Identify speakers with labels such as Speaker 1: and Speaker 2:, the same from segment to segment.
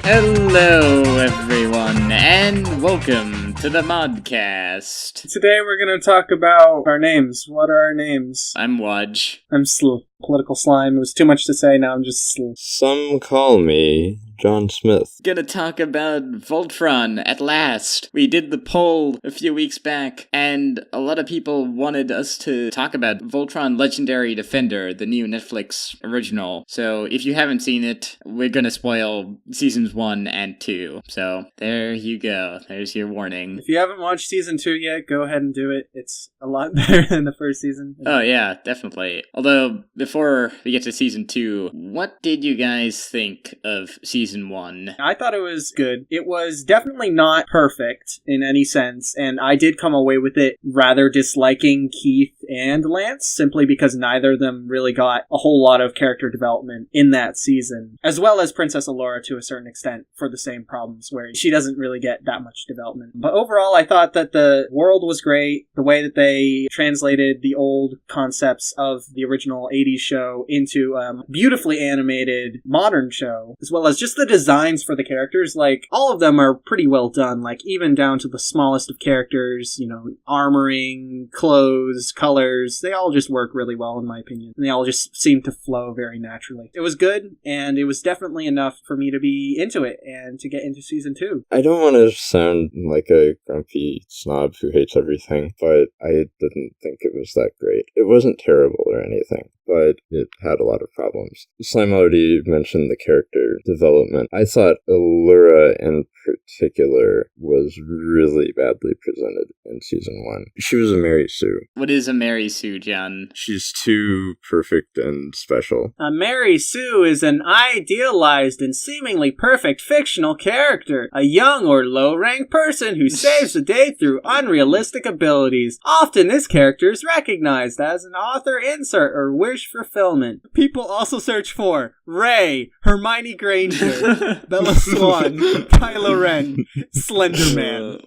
Speaker 1: Hello, everyone, and welcome to the Modcast.
Speaker 2: Today we're going to talk about our names. What are our names?
Speaker 1: I'm Wudge.
Speaker 2: I'm Sl. Political slime. It was too much to say, now I'm just Sl.
Speaker 3: Some call me John Smith.
Speaker 1: Gonna talk about Voltron at last. We did the poll a few weeks back, and a lot of people wanted us to talk about Voltron Legendary Defender, the new Netflix original. So if you haven't seen it, we're gonna spoil seasons 1 and 2. So there you go. There's your warning.
Speaker 2: If you haven't watched season 2 yet, go ahead and do it. It's a lot better than the first season.
Speaker 1: Oh yeah, definitely. Although, before we get to season 2, what did you guys think of season 1?
Speaker 2: I thought it was good. It was definitely not perfect in any sense, and I did come away with it rather disliking Keith and Lance, simply because neither of them really got a whole lot of character development in that season, as well as Princess Allura to a certain extent for the same problems, where she doesn't really get that much development. But overall, I thought that the world was great, the way that they translated the old concepts of the original 80s show into a beautifully animated modern show, as well as just the designs for the characters. Like, all of them are pretty well done, like, even down to the smallest of characters, you know, armoring, clothes, colors, they all just work really well in my opinion. And they all just seem to flow very naturally. It was good, and it was definitely enough for me to be into it and to get into season 2.
Speaker 3: I don't want to sound like a grumpy snob who hates everything, but I didn't think it was that great. It wasn't terrible or anything, but it had a lot of problems. Slime already mentioned the character development. I thought Allura in particular was really badly presented in season 1. She was a Mary Sue.
Speaker 1: What is a Mary Sue, John?
Speaker 3: She's too perfect and special.
Speaker 2: A Mary Sue is an idealized and seemingly perfect fictional character, a young or low-ranked person who saves the day through unrealistic abilities. Often this character is recognized as an author insert or wish fulfillment. People also search for Rey, Hermione Granger, Bella Swan, Kylo Ren, Slender Man.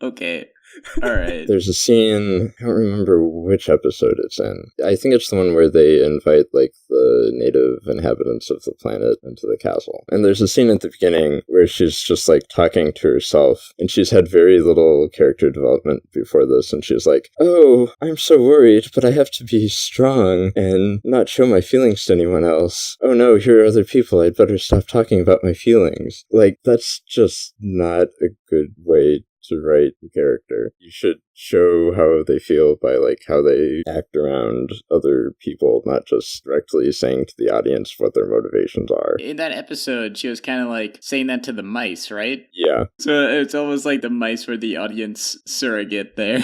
Speaker 1: Okay. Alright.
Speaker 3: There's a scene, I don't remember which episode it's in. I think it's the one where they invite, like, the native inhabitants of the planet into the castle. And there's a scene at the beginning where she's just, like, talking to herself, and she's had very little character development before this, and she's like, "Oh, I'm so worried, but I have to be strong and not show my feelings to anyone else. Oh no, here are other people, I'd better stop talking about my feelings." Like, that's just not a good way to write the character. You should show how they feel by, like, how they act around other people, not just directly saying to the audience what their motivations are.
Speaker 1: In that episode, she was kind of like saying that to the mice, right?
Speaker 3: Yeah.
Speaker 1: So it's almost like the mice were the audience surrogate there.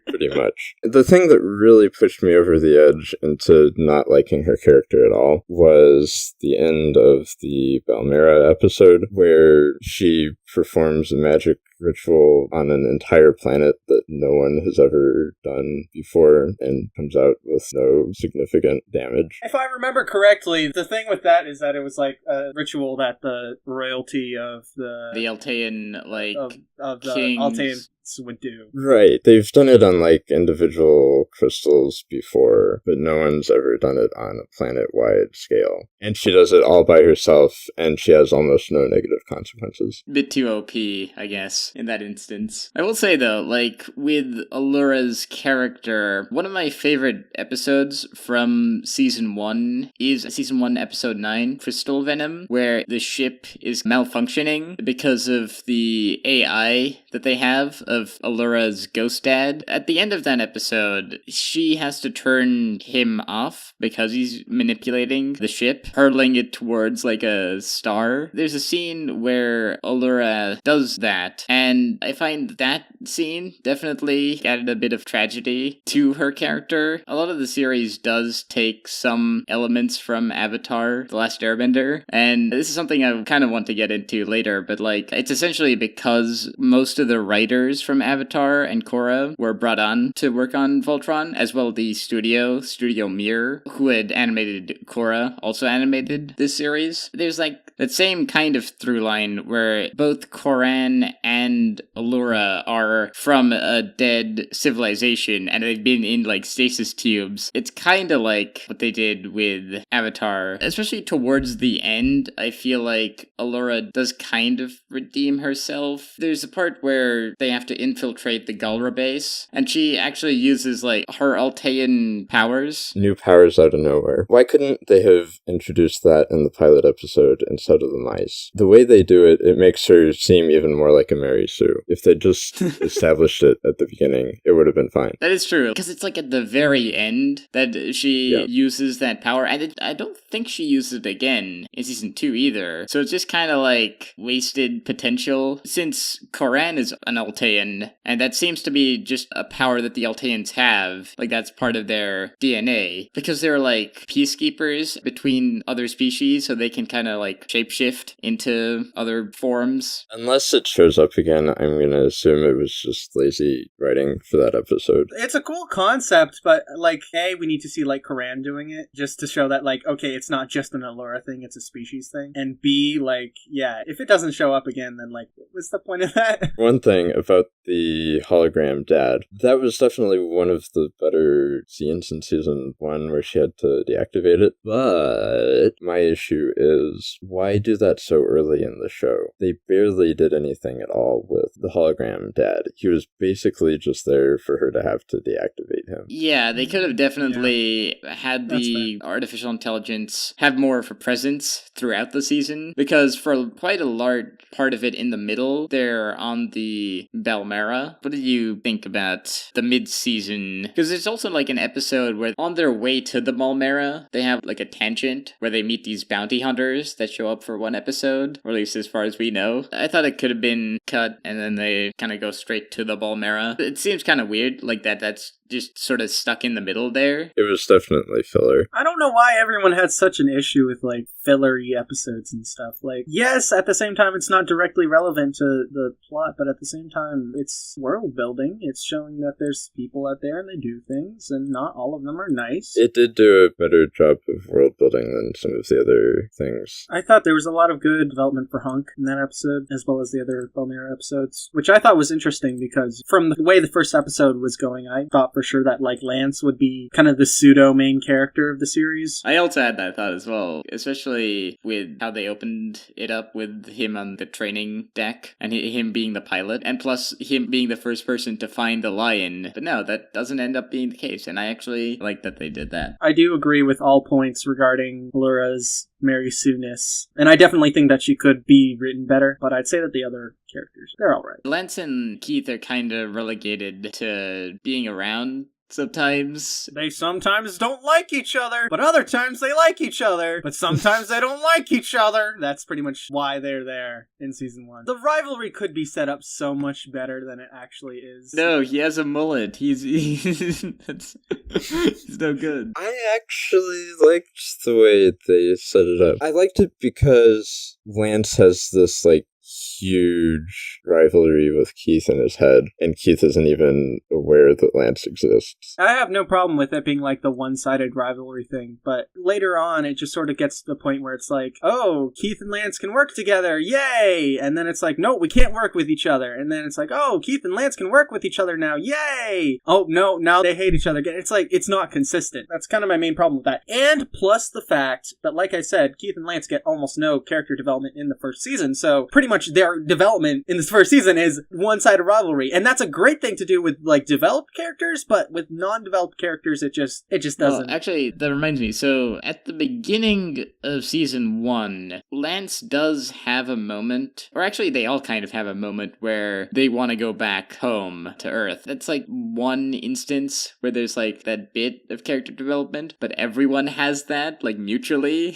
Speaker 3: Pretty much. The thing that really pushed me over the edge into not liking her character at all was the end of the Balmera episode, where she performs a magic ritual on an entire planet that no one has ever done before and comes out with no significant damage.
Speaker 2: If I remember correctly, the thing with that is that it was like a ritual that the royalty of the
Speaker 1: Altean, like,
Speaker 2: of the
Speaker 1: kings
Speaker 2: Alteans would do.
Speaker 3: Right. They've done it on, like, individual crystals before, but no one's ever done it on a planet-wide scale. And she does it all by herself, and she has almost no negative consequences.
Speaker 1: Bit too OP, I guess, in that instance. I will say, though, like, with Allura's character, one of my favorite episodes from Season 1 is Season 1, Episode 9, Crystal Venom, where the ship is malfunctioning because of the AI that they have of Allura's ghost dad. At the end of that episode, she has to turn him off because he's manipulating the ship, hurling it towards, like, a star. There's a scene where Allura does that, and I find that scene definitely added a bit of tragedy to her character. A lot of the series does take some elements from Avatar, The Last Airbender, and this is something I kind of want to get into later, but, like, it's essentially because most of the writers from Avatar and Korra were brought on to work on Voltron, as well the Studio Mir, who had animated Korra, also animated this series. There's, like, that same kind of through line where both Coran and Allura are from a dead civilization and they've been in like stasis tubes. It's kind of like what they did with Avatar, especially towards the end. I feel like Allura does kind of redeem herself. There's a part where they have to infiltrate the Galra base, and she actually uses like her Altean powers.
Speaker 3: New powers out of nowhere. Why couldn't they have introduced that in the pilot episode instead of the mice? The way they do it, it makes her seem even more like a Mary Sue. If they just established it at the beginning, it would have been fine.
Speaker 1: That is true, because it's like at the very end that she uses that power, and I don't think she uses it again in season 2 either. So it's just kind of like wasted potential, since Coran is an Altean, and that seems to be just a power that the Alteans have. Like, that's part of their DNA, because they're like peacekeepers between other species, so they can kind of like shapeshift into other forms.
Speaker 3: Unless it shows up again, I'm gonna assume it was just lazy writing for that episode.
Speaker 2: It's a cool concept, but like, A, we need to see like Coran doing it, just to show that like, okay, it's not just an Allura thing, it's a species thing. And B, like, yeah, if it doesn't show up again, then like, what's the point of that?
Speaker 3: One thing about the hologram dad, that was definitely one of the better scenes in season 1 where she had to deactivate it. But my issue is, why do that so early in the show? They barely did anything at all with the hologram dad. He was basically just there for her to have to deactivate him.
Speaker 1: Yeah, they could have definitely had the artificial intelligence have more of a presence throughout the season, because for quite a large part of it in the middle, they're on the Balmera. What do you think about the mid-season? Because there's also like an episode where on their way to the Balmera, they have like a tangent where they meet these bounty hunters that show up for one episode, or at least as far as we know. I thought it could have been cut and then they kind of go straight to the Balmera. It seems kind of weird, like that's just sort of stuck in the middle there.
Speaker 3: It was definitely filler.
Speaker 2: I don't know why everyone had such an issue with like fillery episodes and stuff. Like, yes, at the same time it's not directly relevant to the plot, but at the same time it's world building. It's showing that there's people out there and they do things, and not all of them are nice.
Speaker 3: It did do a better job of world building than some of the other things.
Speaker 2: I thought there was a lot of good development for Hunk in that episode, as well as the other Balmera episodes, which I thought was interesting because from the way the first episode was going, I thought for sure that like Lance would be kind of the pseudo main character of the series.
Speaker 1: I also had that thought as well, especially with how they opened it up with him on the training deck and him being the pilot, and plus him being the first person to find the lion. But no, that doesn't end up being the case, and I actually like that they did that.
Speaker 2: I do agree with all points regarding Allura's Mary Sue-ness, and I definitely think that she could be written better, but I'd say that the other characters, they're alright.
Speaker 1: Lance and Keith are kind of relegated to being around sometimes.
Speaker 2: They sometimes don't like each other, but other times they like each other, but sometimes they don't like each other. That's pretty much why they're there in season 1. The rivalry could be set up so much better than it actually is.
Speaker 1: No, he has a mullet. He's no good.
Speaker 3: I actually liked the way they set it up. I liked it because Lance has this, like, huge rivalry with Keith in his head, and Keith isn't even aware that Lance exists.
Speaker 2: I have no problem with it being like the one-sided rivalry thing, but later on it just sort of gets to the point where it's like, oh, Keith and Lance can work together, yay! And then it's like, no, we can't work with each other. And then it's like, oh, Keith and Lance can work with each other now, yay! Oh, no, now they hate each other again. It's like, it's not consistent. That's kind of my main problem with that. And plus the fact that, like I said, Keith and Lance get almost no character development in the first season, so pretty much their development in this first season is one-sided rivalry, and that's a great thing to do with like developed characters, but with non-developed characters it just doesn't.
Speaker 1: Well, actually, that reminds me, so at the beginning of season 1, Lance does have a moment, or actually they all kind of have a moment where they want to go back home to Earth. That's like one instance where there's like that bit of character development, but everyone has that, like mutually,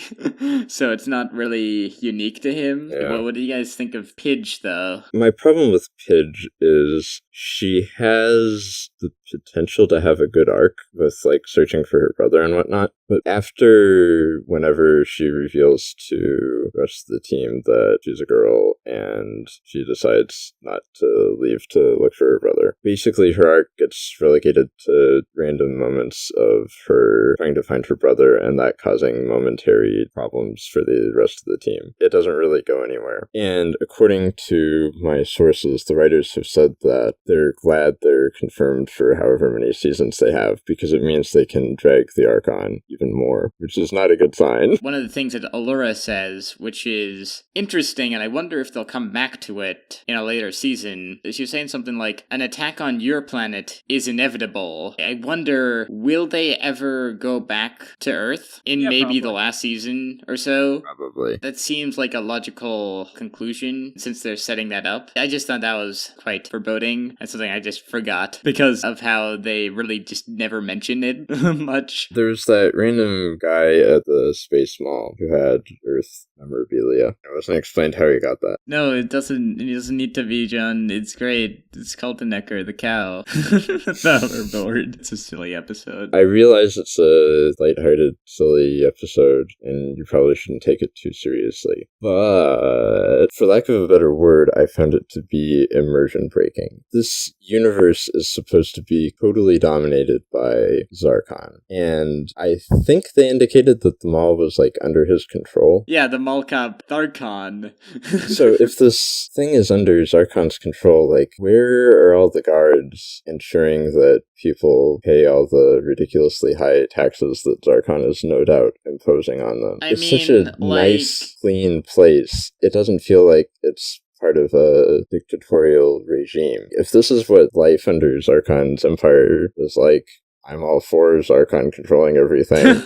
Speaker 1: so it's not really unique to him.
Speaker 3: Yeah.
Speaker 1: What do you guys think of Pidge, though?
Speaker 3: My problem with Pidge is she has the potential to have a good arc with, like, searching for her brother and whatnot. But after whenever she reveals to the rest of the team that she's a girl and she decides not to leave to look for her brother, basically her arc gets relegated to random moments of her trying to find her brother and that causing momentary problems for the rest of the team. It doesn't really go anywhere. And according to my sources, the writers have said that they're glad they're confirmed for however many seasons they have, because it means they can drag the arc on even more, which is not a good sign.
Speaker 1: One of the things that Allura says, which is interesting, and I wonder if they'll come back to it in a later season, is she was saying something like, an attack on your planet is inevitable. I wonder, will they ever go back to Earth in maybe
Speaker 2: probably.
Speaker 1: the last season or so?
Speaker 3: Probably.
Speaker 1: That seems like a logical conclusion since they're setting that up. I just thought that was quite foreboding and something I just forgot because of how they really just never mention it much.
Speaker 3: There was that random guy at the Space Mall who had Earth memorabilia. It wasn't explained how he got that.
Speaker 1: No, it doesn't need to be, John. It's great. It's Kaltenecker, the cow. The hoverboard. It's a silly episode.
Speaker 3: I realize it's a lighthearted, silly episode, and you probably shouldn't take it too seriously. But, for lack of a better word, I found it to be immersion breaking. This universe is supposed to be totally dominated by Zarkon, and I think they indicated that the mall was, like, under his control.
Speaker 1: Yeah, the mall cop, Zarkon.
Speaker 3: So if this thing is under Zarkon's control, like, where are all the guards ensuring that people pay all the ridiculously high taxes that Zarkon is no doubt imposing on them? It's such a nice, clean place. It doesn't feel like it's part of a dictatorial regime. If this is what life under Zarkon's empire is like, I'm all for Zarkon controlling everything.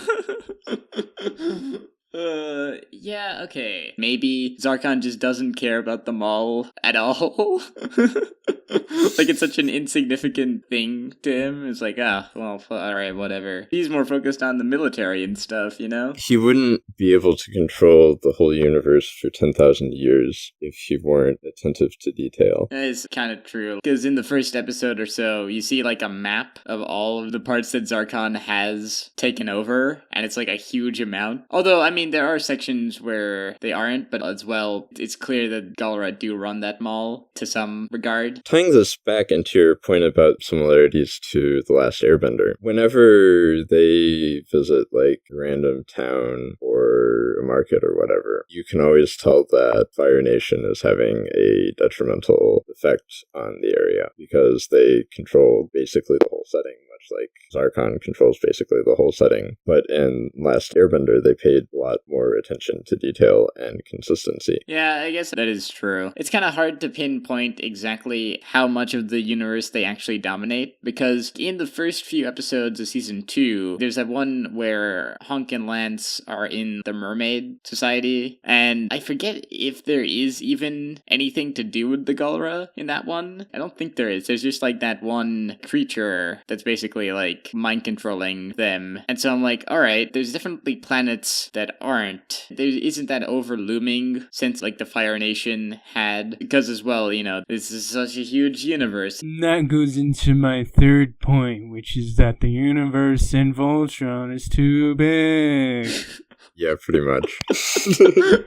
Speaker 1: Yeah, okay. Maybe Zarkon just doesn't care about the mall at all. Like, it's such an insignificant thing to him. It's like, well, alright, whatever. He's more focused on the military and stuff, you know?
Speaker 3: He wouldn't be able to control the whole universe for 10,000 years if he weren't attentive to detail.
Speaker 1: That is kind of true. Because in the first episode or so, you see, like, a map of all of the parts that Zarkon has taken over, and it's, like, a huge amount. Although, I mean, there are sections where they aren't, but as well, it's clear that Galra do run that mall to some regard.
Speaker 3: Tying this back into your point about similarities to The Last Airbender, whenever they visit, like, a random town or a market or whatever, you can always tell that Fire Nation is having a detrimental effect on the area because they control basically the whole setting, much like Zarkon controls basically the whole setting. But in Last Airbender, they paid a lot more attention to detail and consistency.
Speaker 1: Yeah, I guess that is true. It's kind of hard to pinpoint exactly how much of the universe they actually dominate, because in the first few episodes of Season 2, there's that one where Hunk and Lance are in the Mermaid Society, and I forget if there is even anything to do with the Galra in that one. I don't think there is. There's just like that one creature that's basically like mind controlling them. And so I'm like, alright, there's definitely planets that aren't. There isn't that overlooming sense like the Fire Nation had. Because as well, you know, this is such a huge universe.
Speaker 4: And that goes into my third point, which is that the universe in Voltron is too big.
Speaker 3: Yeah, pretty much.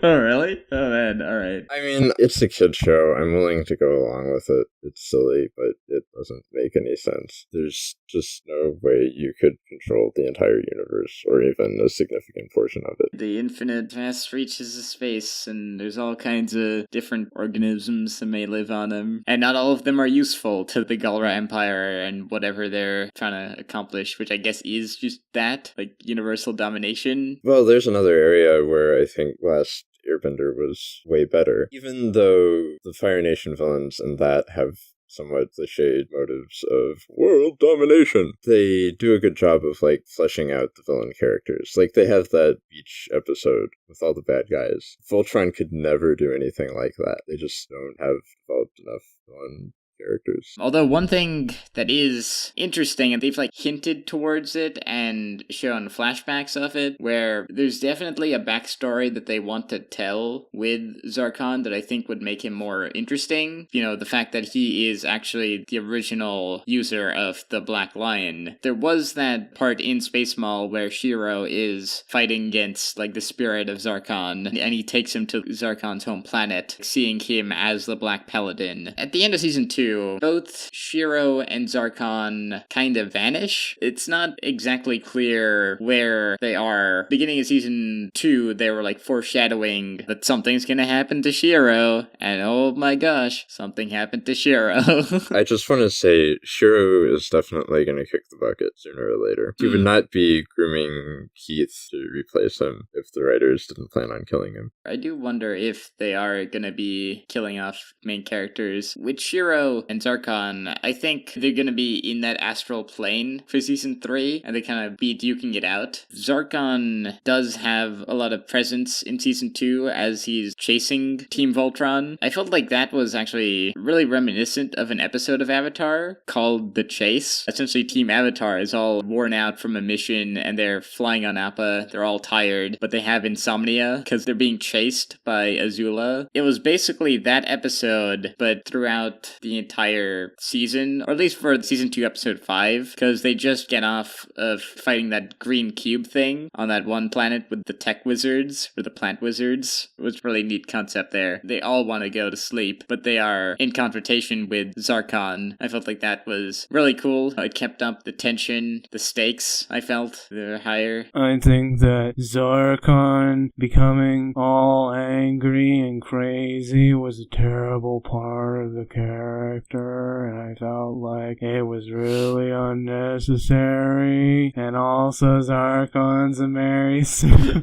Speaker 1: Oh, really? Oh, man, alright.
Speaker 3: I mean, it's a kid show. I'm willing to go along with it. It's silly, but it doesn't make any sense. There's just no way you could control the entire universe, or even a significant portion of it.
Speaker 1: The infinite vast reaches of space, and there's all kinds of different organisms that may live on them. And not all of them are useful to the Galra Empire and whatever they're trying to accomplish, which I guess is just that, like, universal domination.
Speaker 3: Well, there's another area where I think Last Airbender was way better. Even though the Fire Nation villains in that have somewhat cliched motives of world domination, they do a good job of, like, fleshing out the villain characters. Like, they have that beach episode with all the bad guys. Voltron could never do anything like that. They just don't have developed enough villain characters.
Speaker 1: Although one thing that is interesting, and they've like hinted towards it and shown flashbacks of it, where there's definitely a backstory that they want to tell with Zarkon that I think would make him more interesting. You know, the fact that he is actually the original user of the Black Lion. There was that part in Space Mall where Shiro is fighting against like the spirit of Zarkon, and he takes him to Zarkon's home planet, seeing him as the Black Paladin. At the end of season 2, both Shiro and Zarkon kind of vanish. It's not exactly clear where they are. Beginning of season 2, they were like foreshadowing that something's gonna happen to Shiro, and oh my gosh, something happened to Shiro.
Speaker 3: I just want to say, Shiro is definitely going to kick the bucket sooner or later. He would not be grooming Keith to replace him if the writers didn't plan on killing him.
Speaker 1: I do wonder if they are going to be killing off main characters. With Shiro and Zarkon, I think they're going to be in that astral plane for season 3, and they kind of be duking it out. Zarkon does have a lot of presence in season 2 as he's chasing Team Voltron. I felt like that was actually really reminiscent of an episode of Avatar called The Chase. Essentially, Team Avatar is all worn out from a mission, and they're flying on Appa. They're all tired, but they have insomnia because they're being chased by Azula. It was basically that episode, but throughout the entire season, or at least for season 2, episode 5, because they just get off of fighting that green cube thing on that one planet with the tech wizards, or the plant wizards. It was a really neat concept there. They all want to go to sleep, but they are in confrontation with Zarkon. I felt like that was really cool. It kept up the tension, the stakes, I felt. They're higher.
Speaker 4: I think that Zarkon becoming all angry and crazy was a terrible part of the character, and I felt like it was really unnecessary. And also Zarkon's a Mary Sue.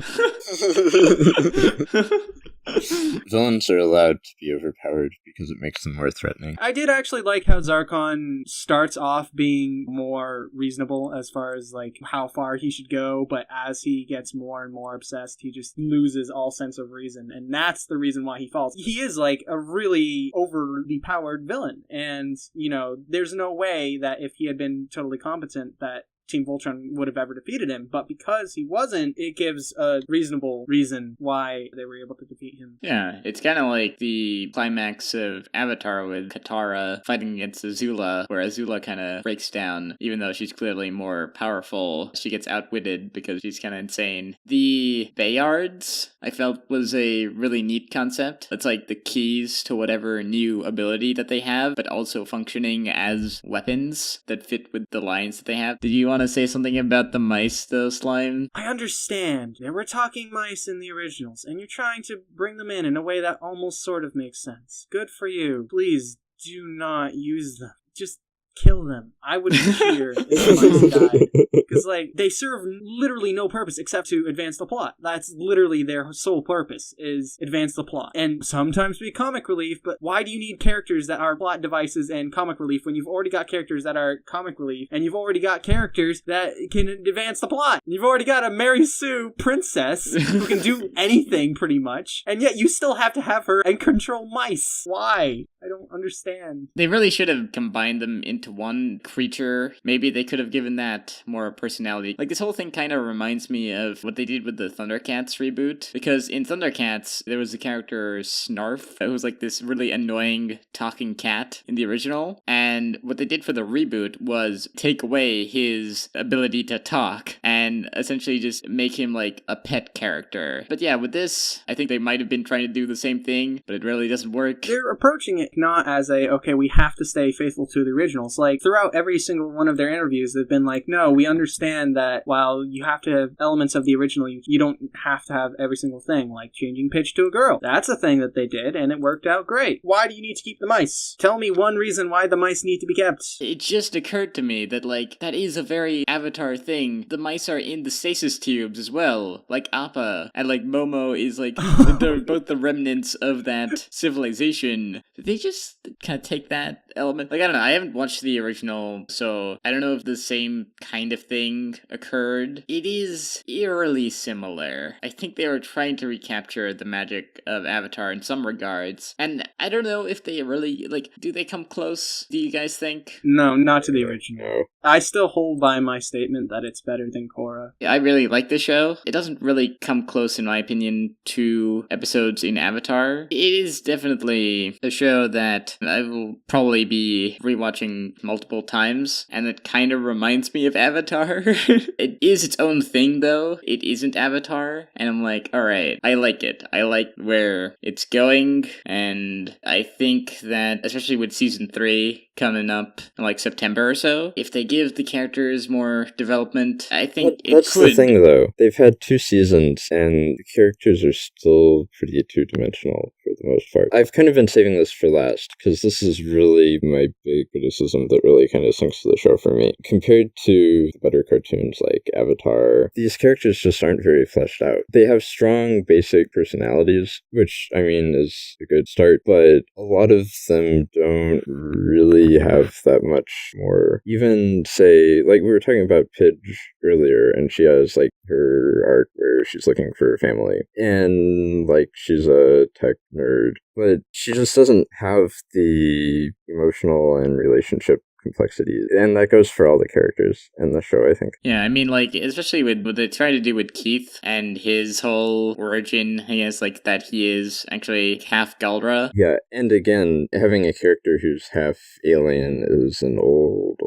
Speaker 3: Villains are allowed to be overpowered because it makes them more threatening.
Speaker 2: I did actually like how Zarkon starts off being more reasonable as far as like how far he should go, but as he gets more and more obsessed, he just loses all sense of reason, and that's the reason why he falls. He is like a really overly powered villain, and you know, there's no way that if he had been totally competent that Team Voltron would have ever defeated him, but because he wasn't, it gives a reasonable reason why they were able to defeat him.
Speaker 1: Yeah, it's kind of like the climax of Avatar with Katara fighting against Azula, where Azula kind of breaks down, even though she's clearly more powerful. She gets outwitted because she's kind of insane. The Bayards, I felt, was a really neat concept. It's like the keys to whatever new ability that they have, but also functioning as weapons that fit with the lines that they have. Did you want to say something about the mice, though, Slime?
Speaker 2: I understand. There were talking mice in the originals, and you're trying to bring them in a way that almost sort of makes sense. Good for you. Please do not use them. Just kill them. I would cheer if the mice died. Because, like, they serve literally no purpose except to advance the plot. That's literally their sole purpose, is advance the plot. And sometimes be comic relief, but why do you need characters that are plot devices and comic relief when you've already got characters that are comic relief, and you've already got characters that can advance the plot? You've already got a Mary Sue princess who can do anything, pretty much, and yet you still have to have her and control mice. Why? I don't understand.
Speaker 1: They really should have combined them into one creature. Maybe they could have given that more personality. Like, this whole thing kind of reminds me of what they did with the Thundercats reboot. Because in Thundercats, there was the character Snarf, who was like this really annoying talking cat in the original. And what they did for the reboot was take away his ability to talk and essentially just make him like a pet character. But yeah, with this, I think they might have been trying to do the same thing, but it really doesn't work.
Speaker 2: They're approaching it not as a, okay, we have to stay faithful to the originals. Like, throughout every single one of their interviews, they've been like, no, we understand that while you have to have elements of the original, you don't have to have every single thing, like changing pitch to a girl. That's a thing that they did, and it worked out great. Why do you need to keep the mice? Tell me one reason why the mice need to be kept.
Speaker 1: It just occurred to me that, like, that is a very Avatar thing. The mice are in the stasis tubes as well, like Appa, and like Momo is like, they're both the remnants of that civilization. Did they just kind of take that element? Like, I don't know, I haven't watched watched the original, so I don't know if the same kind of thing occurred. It is eerily similar. I think they were trying to recapture the magic of Avatar in some regards, and I don't know if they really, do they come close, do you guys think?
Speaker 2: No, not to the original.
Speaker 3: No.
Speaker 2: I still hold by my statement that it's better than Korra.
Speaker 1: I really like the show. It doesn't really come close, in my opinion, to episodes in Avatar. It is definitely a show that I will probably be rewatching multiple times, and it kind of reminds me of Avatar. It is its own thing, though. It isn't Avatar, and I'm like, alright, I like it. I like where it's going, and I think that, especially with Season 3 coming up in September or so, if they give the characters more development, I think
Speaker 3: That's the thing, though. They've had 2 seasons, and the characters are still pretty two-dimensional for the most part. I've kind of been saving this for last, because this is really my big criticism that really kind of sinks to the show for me. Compared to better cartoons like Avatar, these characters just aren't very fleshed out. They have strong, basic personalities, which, I mean, is a good start, but a lot of them don't really have that much more. Even, say, we were talking about Pidge earlier, and she has, her arc where she's looking for a family, and, she's a tech nerd, but she just doesn't have the emotional and relationship complexity, and that goes for all the characters in the show, I think.
Speaker 1: Yeah, I mean, especially with what they try to do with Keith and his whole origin, I guess, that he is actually half Galra.
Speaker 3: Yeah, and again, having a character who's half alien is an old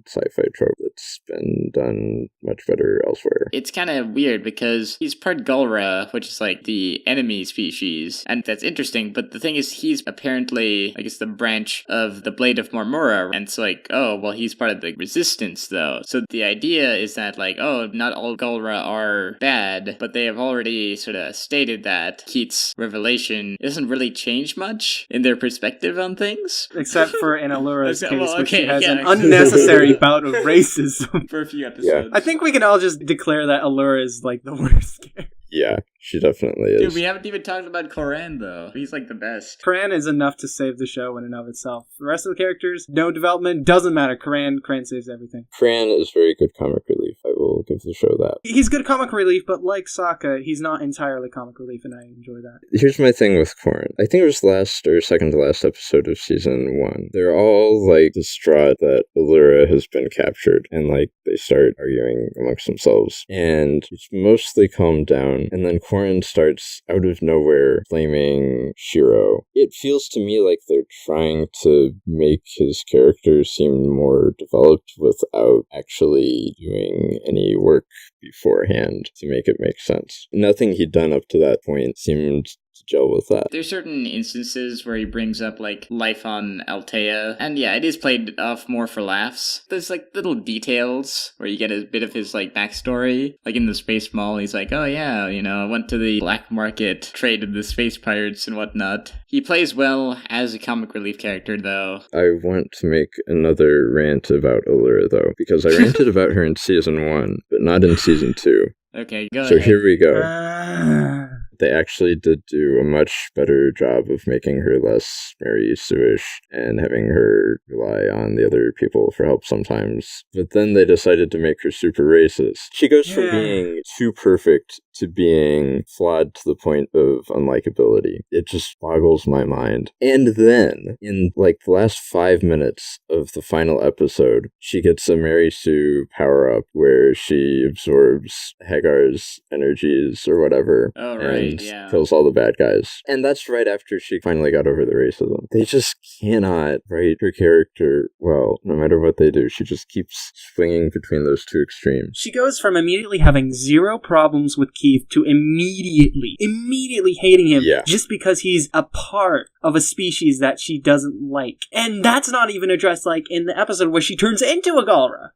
Speaker 3: sci-fi trope that's been done much better elsewhere.
Speaker 1: It's kind of weird because he's part Galra, which is the enemy species, and that's interesting, but the thing is, he's apparently, I guess, the branch of the Blade of Marmora, and it's he's part of the resistance, though. So the idea is that, not all Galra are bad, but they have already sort of stated that Keith's revelation doesn't really change much in their perspective on things.
Speaker 2: Except for in Allura's case,
Speaker 1: well,
Speaker 2: which she
Speaker 1: okay,
Speaker 2: has
Speaker 1: yeah.
Speaker 2: an unnecessary bout of racism.
Speaker 1: For a few episodes.
Speaker 2: I think we can all just declare that Allura is, the worst character.
Speaker 3: Yeah, she definitely is.
Speaker 1: Dude, we haven't even talked about Coran, though. He's, the best.
Speaker 2: Coran is enough to save the show in and of itself. The rest of the characters, no development, doesn't matter. Coran saves everything.
Speaker 3: Coran is very good comic relief. I will give the show that.
Speaker 2: He's good comic relief, but like Sokka, he's not entirely comic relief, and I enjoy that.
Speaker 3: Here's my thing with Coran. I think it was last or second to last episode of season 1. They're all, distraught that Allura has been captured, and, they start arguing amongst themselves. And it's mostly calmed down, and then Coran starts out of nowhere blaming Shiro. It feels to me like they're trying to make his character seem more developed without actually doing any work beforehand to make it make sense. Nothing he'd done up to that point seemed to gel with that.
Speaker 1: There's certain instances where he brings up, life on Altea, and yeah, it is played off more for laughs. There's, little details where you get a bit of his, backstory. In the Space Mall, he's oh yeah, I went to the black market, traded the space pirates and whatnot. He plays well as a comic relief character, though.
Speaker 3: I want to make another rant about Allura, though, because I ranted about her in season 1, but not in season 2.
Speaker 1: Okay, go
Speaker 3: So
Speaker 1: ahead.
Speaker 3: here we go. They actually did do a much better job of making her less Mary Sue-ish and having her rely on the other people for help sometimes. But then they decided to make her super racist. She goes from being too perfect to being flawed to the point of unlikability. It just boggles my mind. And then, in the last 5 minutes of the final episode, she gets a Mary Sue power-up where she absorbs Hagar's energies or whatever.
Speaker 1: Oh, right.
Speaker 3: And
Speaker 1: Yeah.
Speaker 3: kills all the bad guys. And that's right after she finally got over the racism. They just cannot write her character well. No matter what they do, she just keeps swinging between those two extremes.
Speaker 2: She goes from immediately having zero problems with Keith to immediately hating him just because he's a part of a species that she doesn't like. And that's not even addressed in the episode where she turns into a Galra.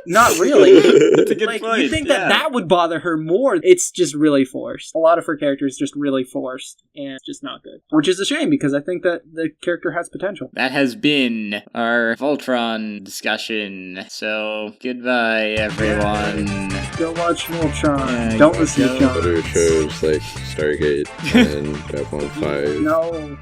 Speaker 2: Not really.
Speaker 1: That's a good point.
Speaker 2: You'd think that would bother her more. It's just really forced. A lot of her characters just really forced, and it's just not good. Which is a shame, because I think that the character has potential.
Speaker 1: That has been our Voltron discussion. So, goodbye, everyone.
Speaker 2: Go watch Voltron.
Speaker 1: Yeah,
Speaker 2: Don't listen to John.
Speaker 3: Better shows like Stargate and Babylon 5.
Speaker 2: No.